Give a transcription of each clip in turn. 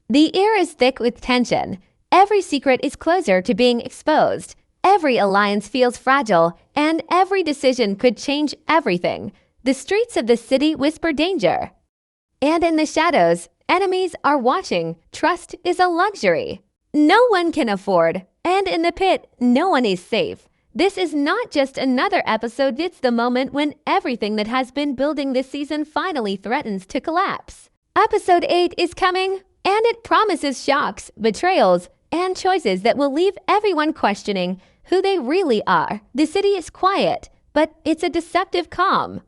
The air is thick with tension. Every secret is closer to being exposed. Every alliance feels fragile, and every decision could change everything. The streets of the city whisper danger. And in the shadows, enemies are watching. Trust is a luxury no one can afford. And in the pit, no one is safe. This is not just another episode, it's the moment when everything that has been building this season finally threatens to collapse. Episode 8 is coming, and it promises shocks, betrayals, and choices that will leave everyone questioning who they really are. The city is quiet, but it's a deceptive calm.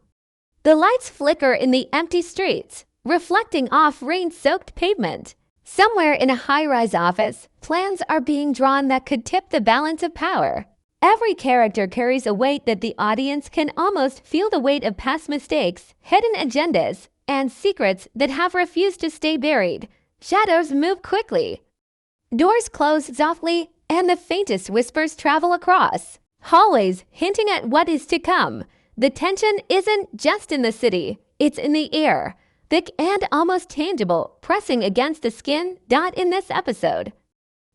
The lights flicker in the empty streets, reflecting off rain-soaked pavement. Somewhere in a high-rise office, plans are being drawn that could tip the balance of power. Every character carries a weight that the audience can almost feel, the weight of past mistakes, hidden agendas, and secrets that have refused to stay buried. Shadows move quickly. Doors close softly, and the faintest whispers travel across hallways, hinting at what is to come. The tension isn't just in the city, it's in the air, thick and almost tangible, pressing against the skin. In this episode,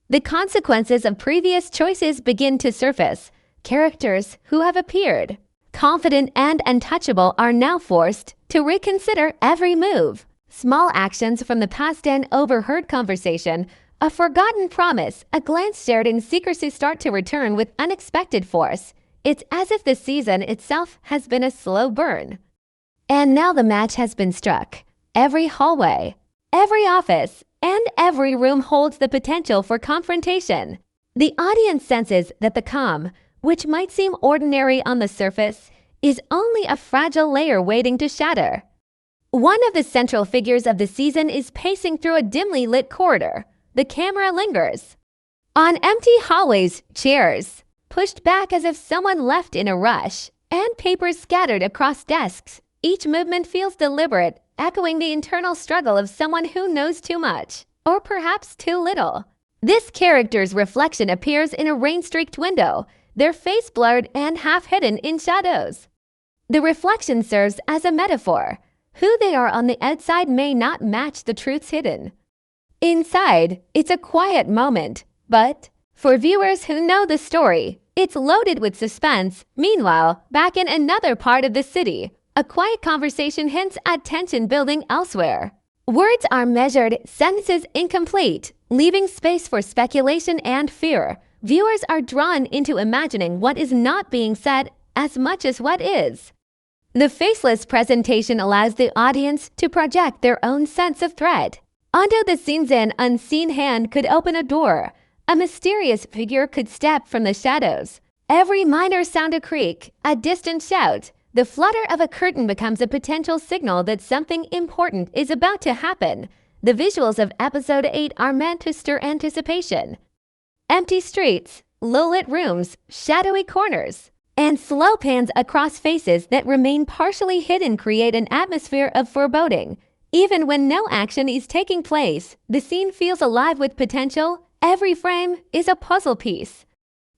the consequences of previous choices begin to surface. Characters who have appeared confident and untouchable are now forced to reconsider every move. Small actions from the past, an overheard conversation, a forgotten promise, a glance shared in secrecy start to return with unexpected force. It's as if the season itself has been a slow burn. And now the match has been struck. Every hallway, every office, and every room holds the potential for confrontation. The audience senses that the calm, which might seem ordinary on the surface, is only a fragile layer waiting to shatter. One of the central figures of the season is pacing through a dimly lit corridor. The camera lingers on empty hallways, chairs pushed back as if someone left in a rush, and papers scattered across desks. Each movement feels deliberate, echoing the internal struggle of someone who knows too much, or perhaps too little. This character's reflection appears in a rain-streaked window, their face blurred and half hidden in shadows. The reflection serves as a metaphor. Who they are on the outside may not match the truths hidden inside. It's a quiet moment, but for viewers who know the story, it's loaded with suspense. Meanwhile, back in another part of the city, a quiet conversation hints at tension building elsewhere. Words are measured, sentences incomplete, leaving space for speculation and fear. Viewers are drawn into imagining what is not being said as much as what is. The faceless presentation allows the audience to project their own sense of threat. Onto the scenes, an unseen hand could open a door. A mysterious figure could step from the shadows. Every minor sound, a creak, a distant shout, the flutter of a curtain becomes a potential signal that something important is about to happen. The visuals of episode 8 are meant to stir anticipation. Empty streets, low-lit rooms, shadowy corners, and slow pans across faces that remain partially hidden create an atmosphere of foreboding. Even when no action is taking place, the scene feels alive with potential. Every frame is a puzzle piece,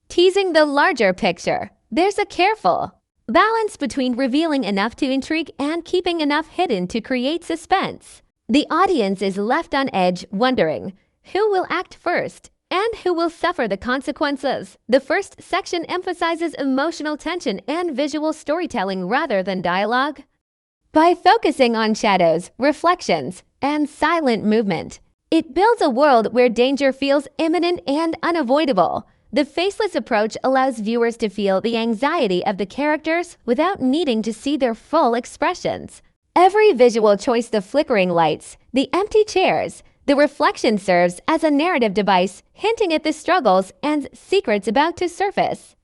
teasing the larger picture. There's a careful balance between revealing enough to intrigue and keeping enough hidden to create suspense. The audience is left on edge, wondering who will act first and who will suffer the consequences. The first section emphasizes emotional tension and visual storytelling rather than dialogue. By focusing on shadows, reflections, and silent movement, it builds a world where danger feels imminent and unavoidable. The faceless approach allows viewers to feel the anxiety of the characters without needing to see their full expressions. Every visual choice, the flickering lights, the empty chairs, the reflection serves as a narrative device, hinting at the struggles and secrets about to surface.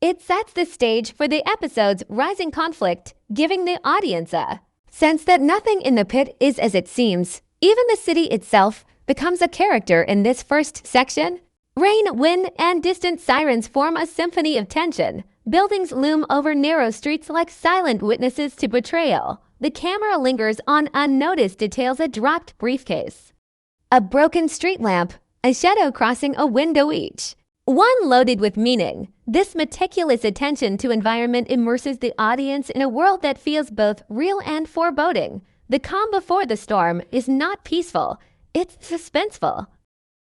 It sets the stage for the episode's rising conflict, giving the audience a sense that nothing in the pit is as it seems. Even the city itself becomes a character in this first section. Rain, wind, and distant sirens form a symphony of tension. Buildings loom over narrow streets like silent witnesses to betrayal. The camera lingers on unnoticed details, a dropped briefcase, a broken street lamp, a shadow crossing a window, each one loaded with meaning. This meticulous attention to environment immerses the audience in a world that feels both real and foreboding. The calm before the storm is not peaceful. it's suspenseful.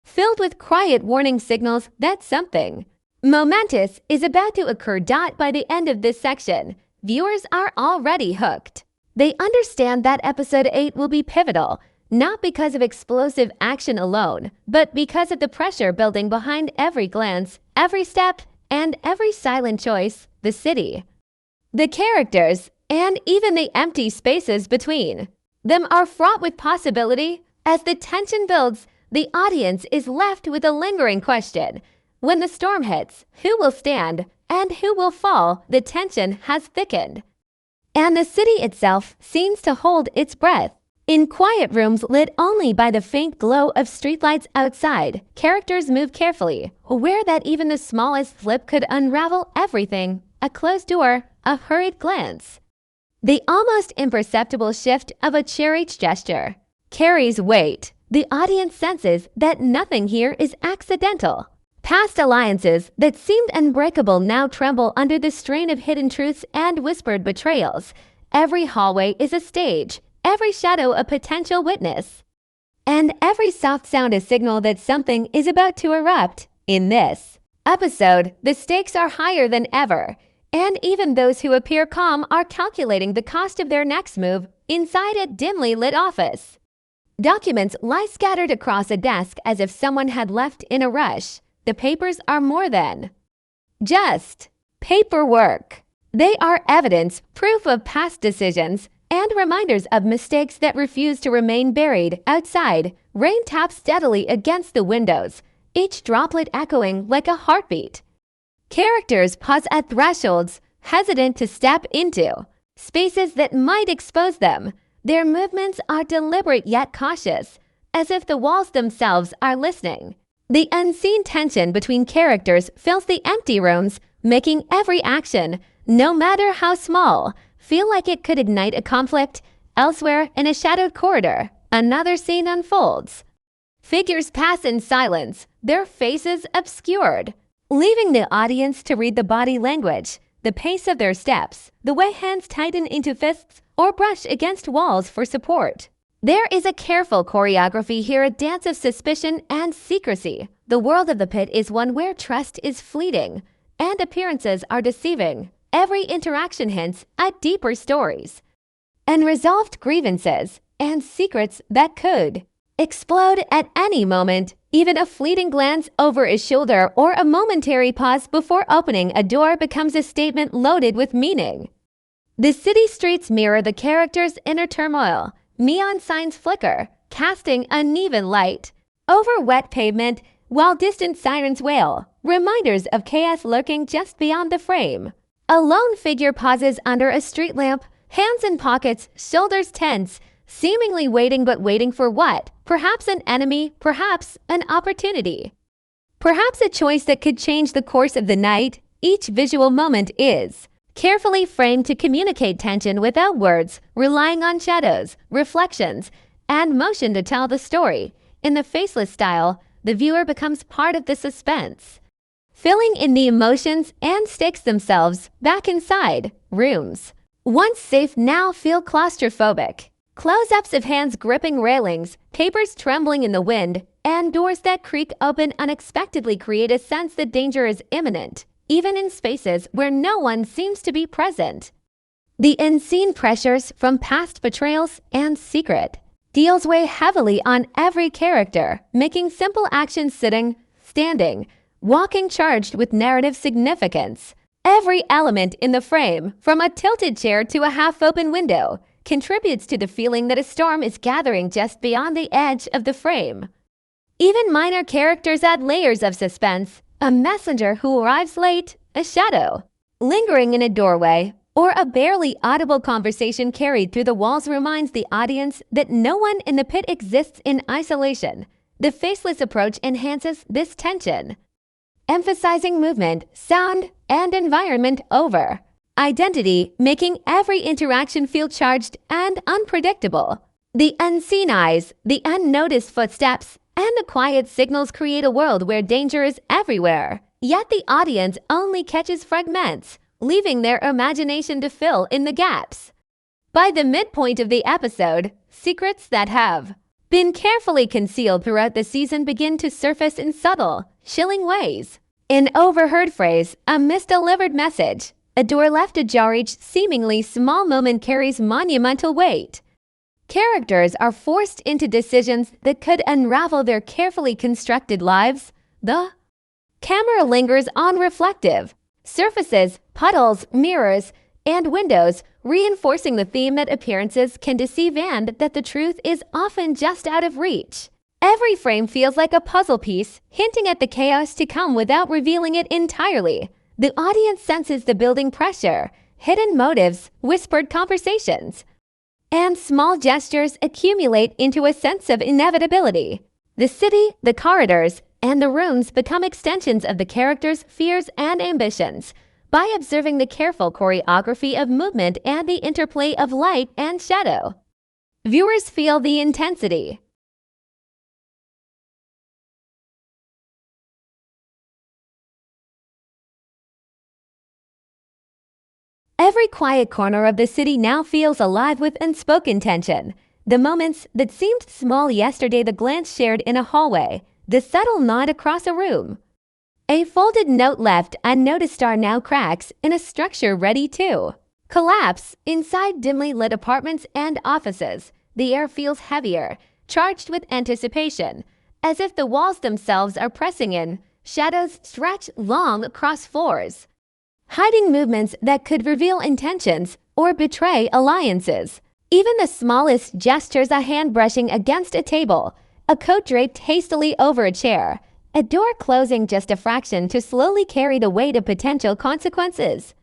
Filled with quiet warning signals that something momentous is about to occur. By the end of this section, viewers are already hooked. They understand that episode 8 will be pivotal, not because of explosive action alone, but because of the pressure building behind every glance, every step, and every silent choice. The city, the characters, and even the empty spaces between them are fraught with possibility. As the tension builds, the audience is left with a lingering question. When the storm hits, who will stand and who will fall? The tension has thickened, and the city itself seems to hold its breath. In quiet rooms lit only by the faint glow of streetlights outside, characters move carefully, aware that even the smallest slip could unravel everything. A closed door, a hurried glance, the almost imperceptible shift of a chair. Each gesture carries weight. The audience senses that nothing here is accidental. Past alliances that seemed unbreakable now tremble under the strain of hidden truths and whispered betrayals. Every hallway is a stage, every shadow a potential witness, and every soft sound a signal that something is about to erupt. In this episode, the stakes are higher than ever, and even those who appear calm are calculating the cost of their next move. Inside a dimly lit office, documents lie scattered across a desk as if someone had left in a rush. The papers are more than just paperwork. They are evidence, proof of past decisions, and reminders of mistakes that refuse to remain buried. Outside, rain taps steadily against the windows, each droplet echoing like a heartbeat. Characters pause at thresholds, hesitant to step into spaces that might expose them. Their movements are deliberate yet cautious, as if the walls themselves are listening. The unseen tension between characters fills the empty rooms, making every action, no matter how small, feel like it could ignite a conflict. Elsewhere, in a shadowed corridor, another scene unfolds. Figures pass in silence, their faces obscured, leaving the audience to read the body language, the pace of their steps, the way hands tighten into fists or brush against walls for support. There is a careful choreography here, a dance of suspicion and secrecy. The world of the pit is one where trust is fleeting, and appearances are deceiving. Every interaction hints at deeper stories, unresolved grievances, and secrets that could explode at any moment. Even a fleeting glance over a shoulder or a momentary pause before opening a door becomes a statement loaded with meaning. The city streets mirror the characters' inner turmoil. Neon signs flicker, casting uneven light over wet pavement, while distant sirens wail, reminders of chaos lurking just beyond the frame. A lone figure pauses under a street lamp, hands in pockets, shoulders tense, seemingly waiting, but waiting for what? Perhaps an enemy, perhaps an opportunity, perhaps a choice that could change the course of the night. Each visual moment is carefully framed to communicate tension without words, relying on shadows, reflections, and motion to tell the story. In the faceless style, the viewer becomes part of the suspense, filling in the emotions and stakes themselves. Back inside, rooms once safe now feel claustrophobic. Close-ups of hands gripping railings, papers trembling in the wind, and doors that creak open unexpectedly create a sense that danger is imminent, even in spaces where no one seems to be present. The unseen pressures from past betrayals and secret deals weigh heavily on every character, making simple actions, sitting, standing, walking, charged with narrative significance. Every element in the frame, from a tilted chair to a half-open window, contributes to the feeling that a storm is gathering just beyond the edge of the frame. Even minor characters add layers of suspense. A messenger who arrives late, a shadow lingering in a doorway, or a barely audible conversation carried through the walls reminds the audience that no one in the pit exists in isolation. The faceless approach enhances this tension, emphasizing movement, sound, and environment over identity, making every interaction feel charged and unpredictable. The unseen eyes, the unnoticed footsteps, and the quiet signals create a world where danger is everywhere. Yet the audience only catches fragments, leaving their imagination to fill in the gaps. By the midpoint of the episode, secrets that have been carefully concealed throughout the season begin to surface in subtle, chilling ways. An overheard phrase, a misdelivered message, a door left ajar, each seemingly small moment carries monumental weight. Characters are forced into decisions that could unravel their carefully constructed lives. The camera lingers on reflective surfaces, puddles, mirrors, and windows, reinforcing the theme that appearances can deceive and that the truth is often just out of reach. Every frame feels like a puzzle piece, hinting at the chaos to come without revealing it entirely. The audience senses the building pressure, hidden motives, whispered conversations, and small gestures accumulate into a sense of inevitability. The city, the corridors, and the rooms become extensions of the characters' fears and ambitions. By observing the careful choreography of movement and the interplay of light and shadow, viewers feel the intensity. Every quiet corner of the city now feels alive with unspoken tension. The moments that seemed small yesterday, the glance shared in a hallway, the subtle nod across a room, a folded note left unnoticed are now cracks in a structure ready to collapse. Inside dimly lit apartments and offices, the air feels heavier, charged with anticipation, as if the walls themselves are pressing in. Shadows stretch long across floors, hiding movements that could reveal intentions or betray alliances. Even the smallest gestures, a hand brushing against a table, a coat draped hastily over a chair, a door closing just a fraction to slowly carry the weight of potential consequences.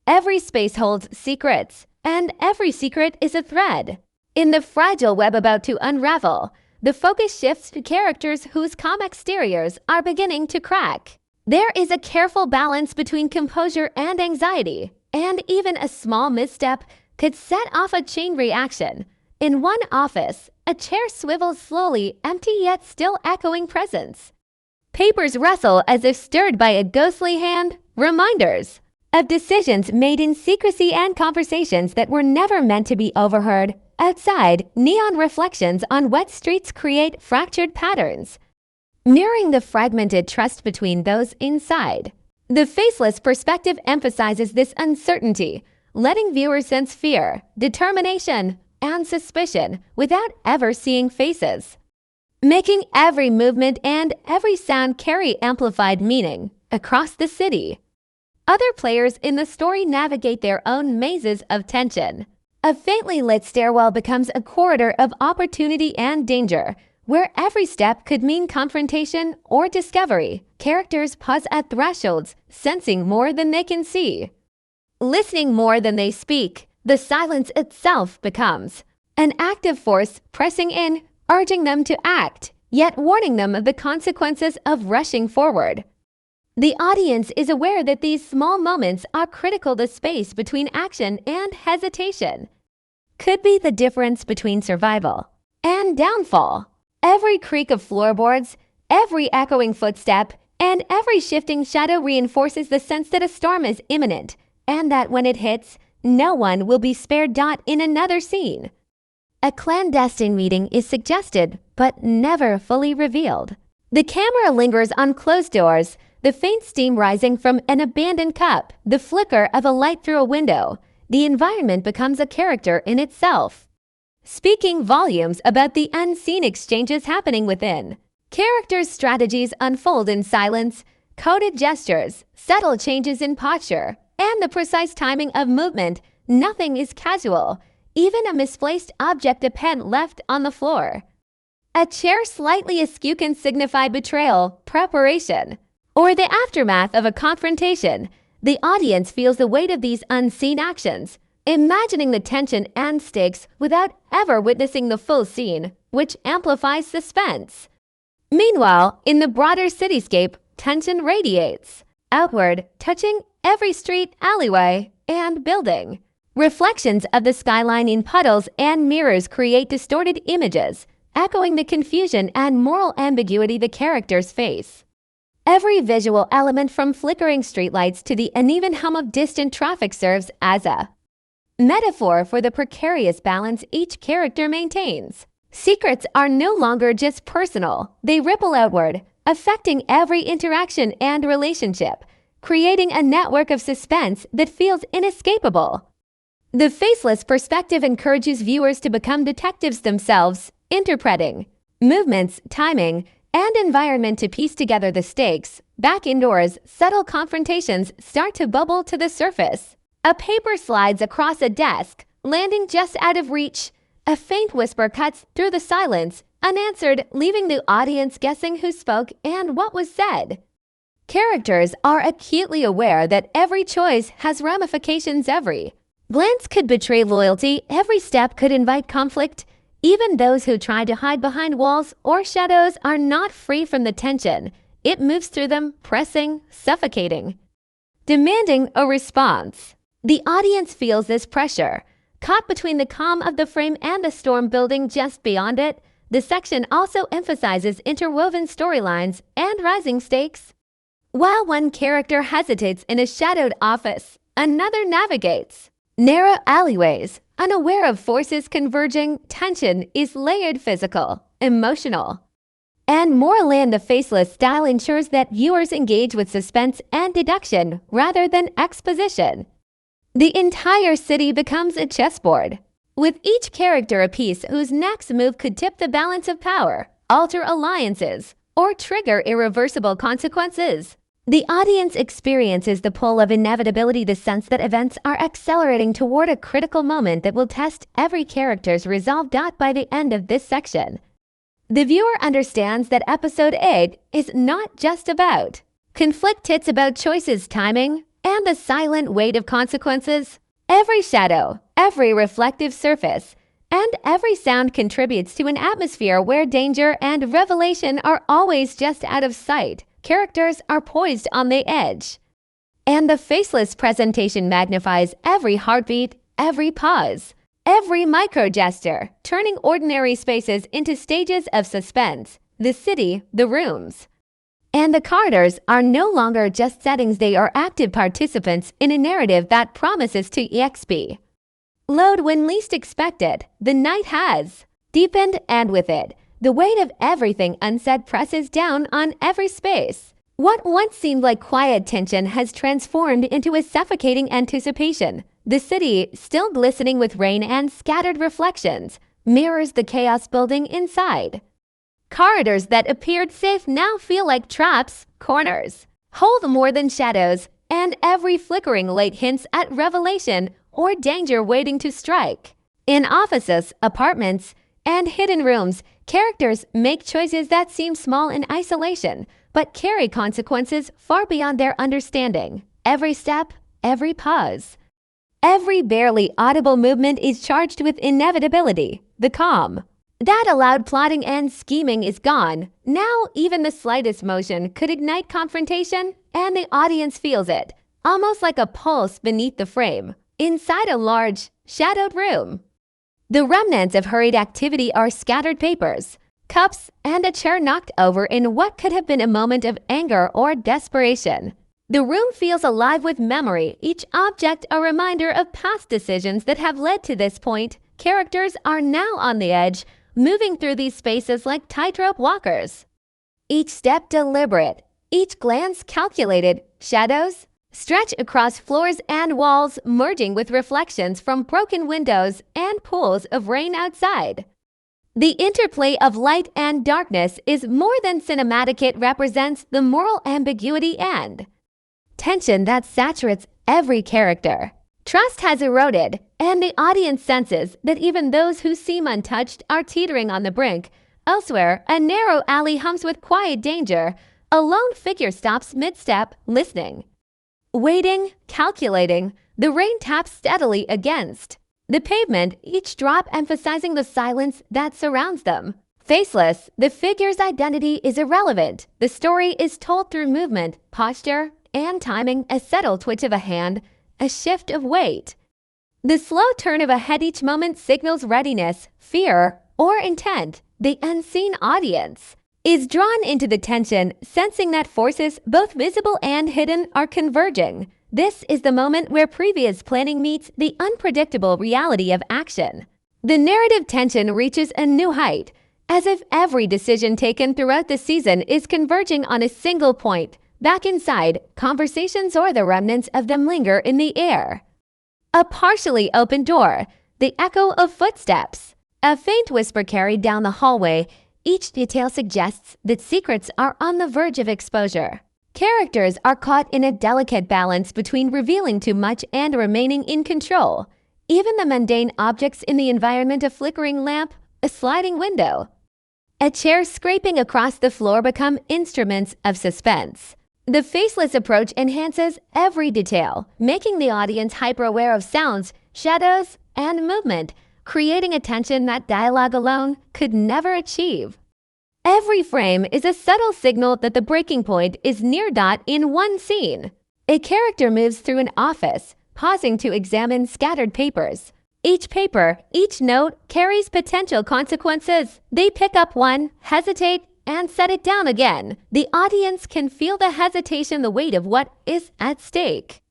Every space holds secrets, and every secret is a thread in the fragile web about to unravel. The focus shifts to characters whose calm exteriors are beginning to crack. There is a careful balance between composure and anxiety, and even a small misstep could set off a chain reaction. In one office, a chair swivels slowly, empty yet still echoing presence. Papers rustle as if stirred by a ghostly hand, reminders of decisions made in secrecy and conversations that were never meant to be overheard. Outside, neon reflections on wet streets create fractured patterns, mirroring the fragmented trust between those inside. The faceless perspective emphasizes this uncertainty, letting viewers sense fear, determination, and suspicion without ever seeing faces, making every movement and every sound carry amplified meaning across the city. Other players in the story navigate their own mazes of tension. A faintly lit stairwell becomes a corridor of opportunity and danger, where every step could mean confrontation or discovery. Characters pause at thresholds, sensing more than they can see, listening more than they speak. The silence itself becomes an active force pressing in, urging them to act, yet warning them of the consequences of rushing forward. The audience is aware that these small moments are critical. The space between action and hesitation could be the difference between survival and downfall. Every creak of floorboards, every echoing footstep, and every shifting shadow reinforces the sense that a storm is imminent, and that when it hits, no one will be spared. In another scene, a clandestine meeting is suggested, but never fully revealed. The camera lingers on closed doors, the faint steam rising from an abandoned cup, the flicker of a light through a window. The environment becomes a character in itself, speaking volumes about the unseen exchanges happening within. Characters' strategies unfold in silence, coded gestures, subtle changes in posture, and the precise timing of movement. Nothing is casual. Even a misplaced object, a pen left on the floor, a chair slightly askew, can signify betrayal, preparation, or the aftermath of a confrontation. The audience feels the weight of these unseen actions, imagining the tension and stakes without ever witnessing the full scene, which amplifies suspense. Meanwhile, in the broader cityscape, tension radiates outward, touching every street, alleyway, and building. Reflections of the skyline in puddles and mirrors create distorted images, echoing the confusion and moral ambiguity the characters face. Every visual element, from flickering streetlights to the uneven hum of distant traffic, serves as a metaphor for the precarious balance each character maintains. Secrets are no longer just personal, they ripple outward, affecting every interaction and relationship, creating a network of suspense that feels inescapable. The faceless perspective encourages viewers to become detectives themselves, interpreting movements, timing, and environment to piece together the stakes. Back indoors, subtle confrontations start to bubble to the surface. A paper slides across a desk, landing just out of reach. A faint whisper cuts through the silence, unanswered, leaving the audience guessing who spoke and what was said. Characters are acutely aware that every choice has ramifications. Every glance could betray loyalty, every step could invite conflict. Even those who try to hide behind walls or shadows are not free from the tension. It moves through them, pressing, suffocating, demanding a response. The audience feels this pressure. Caught between the calm of the frame and the storm building just beyond it, the section also emphasizes interwoven storylines and rising stakes. While one character hesitates in a shadowed office, another navigates narrow alleyways, unaware of forces converging. Tension is layered, physical, emotional, and moral. And the faceless style ensures that viewers engage with suspense and deduction rather than exposition. The entire city becomes a chessboard, with each character a piece whose next move could tip the balance of power, alter alliances, or trigger irreversible consequences. The audience experiences the pull of inevitability, the sense that events are accelerating toward a critical moment that will test every character's resolve. By the end of this section, the viewer understands that episode 8 is not just about conflict, it's about choices, timing, and the silent weight of consequences. Every shadow, every reflective surface, and every sound contributes to an atmosphere where danger and revelation are always just out of sight. Characters are poised on the edge, and the faceless presentation magnifies every heartbeat, every pause, every micro-gesture, turning ordinary spaces into stages of suspense. The city, the rooms, and the corridors are no longer just settings, they are active participants in a narrative that promises to exp load when least expected. The night has deepened, and with it, the weight of everything unsaid presses down on every space. What once seemed like quiet tension has transformed into a suffocating anticipation. The city, still glistening with rain and scattered reflections, mirrors the chaos building inside. Corridors that appeared safe now feel like traps. Corners hold more than shadows, and every flickering light hints at revelation or danger waiting to strike. In offices, apartments, and hidden rooms, characters make choices that seem small in isolation, but carry consequences far beyond their understanding. Every step, every pause, every barely audible movement is charged with inevitability. The calm that allowed plotting and scheming is gone. Now even the slightest motion could ignite confrontation, and the audience feels it, almost like a pulse beneath the frame. Inside a large, shadowed room, the remnants of hurried activity are scattered papers, cups, and a chair knocked over in what could have been a moment of anger or desperation. The room feels alive with memory, each object a reminder of past decisions that have led to this point. Characters are now on the edge, moving through these spaces like tightrope walkers. Each step deliberate, each glance calculated. Shadows stretch across floors and walls, merging with reflections from broken windows and pools of rain outside. The interplay of light and darkness is more than cinematic, it represents the moral ambiguity and tension that saturates every character. Trust has eroded, and the audience senses that even those who seem untouched are teetering on the brink. Elsewhere, a narrow alley hums with quiet danger. A lone figure stops mid-step, listening, waiting, calculating. The rain taps steadily against the pavement, each drop emphasizing the silence that surrounds them. Faceless, the figure's identity is irrelevant. The story is told through movement, posture, and timing. A subtle twitch of a hand, a shift of weight, the slow turn of a head each moment signals readiness, fear, or intent. The unseen audience is drawn into the tension, sensing that forces, both visible and hidden, are converging. This is the moment where previous planning meets the unpredictable reality of action. The narrative tension reaches a new height, as if every decision taken throughout the season is converging on a single point. Back inside, conversations or the remnants of them linger in the air. A partially open door, the echo of footsteps. A faint whisper carried down the hallway. Each detail suggests that secrets are on the verge of exposure. Characters are caught in a delicate balance between revealing too much and remaining in control. Even the mundane objects in the environment, a flickering lamp, a sliding window, a chair scraping across the floor, become instruments of suspense. The faceless approach enhances every detail, making the audience hyper-aware of sounds, shadows, and movement, creating a tension that dialogue alone could never achieve. Every frame is a subtle signal that the breaking point is near. In one scene, a character moves through an office, pausing to examine scattered papers. Each paper, each note, carries potential consequences. They pick up one, hesitate, and set it down again. The audience can feel the hesitation, the weight of what is at stake.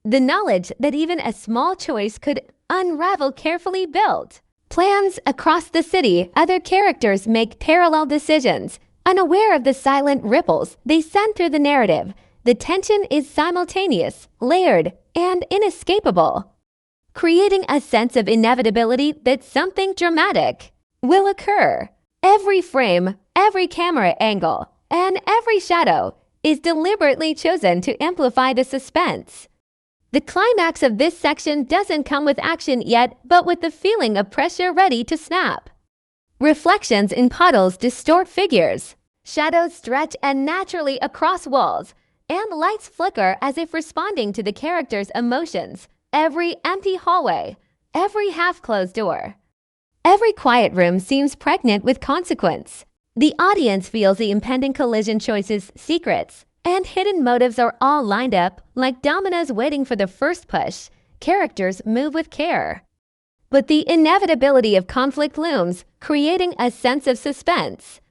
The knowledge that even a small choice could unravel carefully built. Plans across the city, other characters make parallel decisions, unaware of the silent ripples they send through the narrative. The tension is simultaneous, layered, and inescapable, creating a sense of inevitability that something dramatic will occur. Every frame, every camera angle, and every shadow is deliberately chosen to amplify the suspense. The climax of this section doesn't come with action yet, but with the feeling of pressure ready to snap. Reflections in puddles distort figures. Shadows stretch unnaturally across walls, and lights flicker as if responding to the characters' emotions. Every empty hallway, every half-closed door, every quiet room seems pregnant with consequence. The audience feels the impending collision. Choices, secrets, and hidden motives are all lined up like dominoes waiting for the first push. Characters move with care, but the inevitability of conflict looms, creating a sense of suspense.